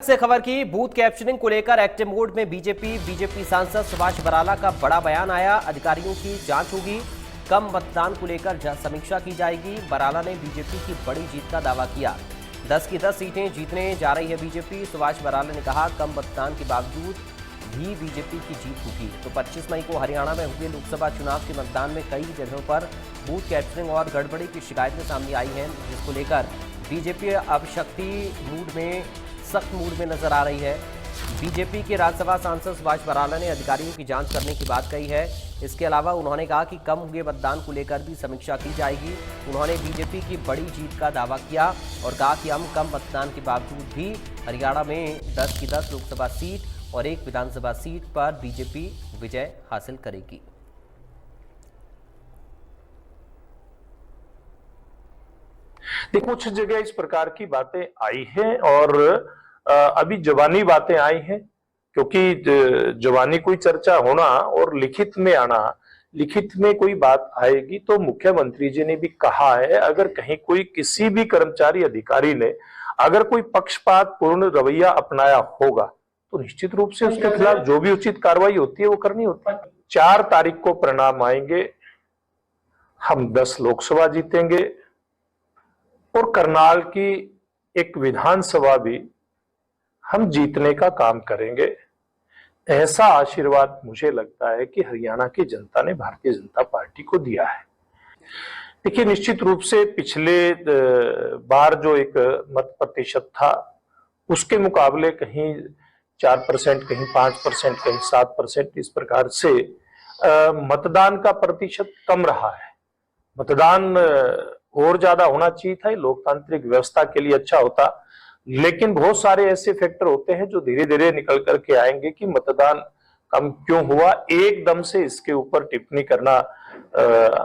से खबर की बूथ कैप्चरिंग को लेकर एक्टिव मोड में बीजेपी सांसद सुभाष बराला का बड़ा बयान आया। अधिकारियों की जांच होगी, कम मतदान को लेकर समीक्षा की जाएगी। बराला ने बीजेपी की बड़ी जीत का दावा किया। 10 की 10 सीटें जीतने जा रही है बीजेपी। सुभाष बराला ने कहा, कम मतदान के बावजूद भी बीजेपी की जीत होगी। तो 25 मई को हरियाणा में हुए लोकसभा चुनाव के मतदान में कई जगहों पर बूथ कैप्चरिंग और गड़बड़ी की शिकायतें सामने आई हैं, जिसको लेकर बीजेपी अब सख्त मूड में नजर आ रही है। बीजेपी के राज्यसभा सांसद सुभाष बराला ने अधिकारियों की जांच करने की बात कही है। इसके अलावा उन्होंने कहा कि कम हुए मतदान को लेकर भी समीक्षा की जाएगी। उन्होंने बीजेपी की बड़ी जीत का दावा किया और कहा कि हम कम मतदान के बावजूद भी हरियाणा में 10 की 10 लोकसभा सीट और 1 विधानसभा सीट पर बीजेपी विजय हासिल करेगी। देखो, कुछ जगह इस प्रकार की बातें आई हैं और अभी जवानी बातें आई हैं, क्योंकि जवानी कोई चर्चा होना और लिखित में आना, लिखित में कोई बात आएगी तो मुख्यमंत्री जी ने भी कहा है, अगर कहीं कोई किसी भी कर्मचारी अधिकारी ने अगर कोई पक्षपात पूर्ण रवैया अपनाया होगा तो निश्चित रूप से उसके खिलाफ जो भी उचित कार्रवाई होती है वो करनी होती है। 4 तारीख को परिणाम आएंगे, हम 10 लोकसभा जीतेंगे और करनाल की एक विधानसभा भी हम जीतने का काम करेंगे। ऐसा आशीर्वाद मुझे लगता है कि हरियाणा की जनता ने भारतीय जनता पार्टी को दिया है। देखिए, निश्चित रूप से पिछले बार जो एक मत प्रतिशत था उसके मुकाबले कहीं 4%, कहीं 5%, कहीं 7%, इस प्रकार से मतदान का प्रतिशत कम रहा है। मतदान और ज्यादा होना चाहिए था, लोकतांत्रिक व्यवस्था के लिए अच्छा होता, लेकिन बहुत सारे ऐसे फैक्टर होते हैं जो धीरे धीरे निकल करके आएंगे कि मतदान कम क्यों हुआ। एकदम से इसके ऊपर टिप्पणी करना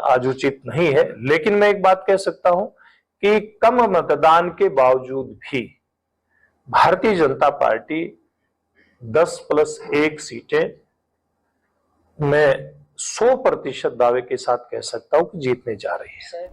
आज उचित नहीं है, लेकिन मैं एक बात कह सकता हूं कि कम मतदान के बावजूद भी भारतीय जनता पार्टी 10+1 सीटें मैं 100% दावे के साथ कह सकता हूं कि जीतने जा रही है।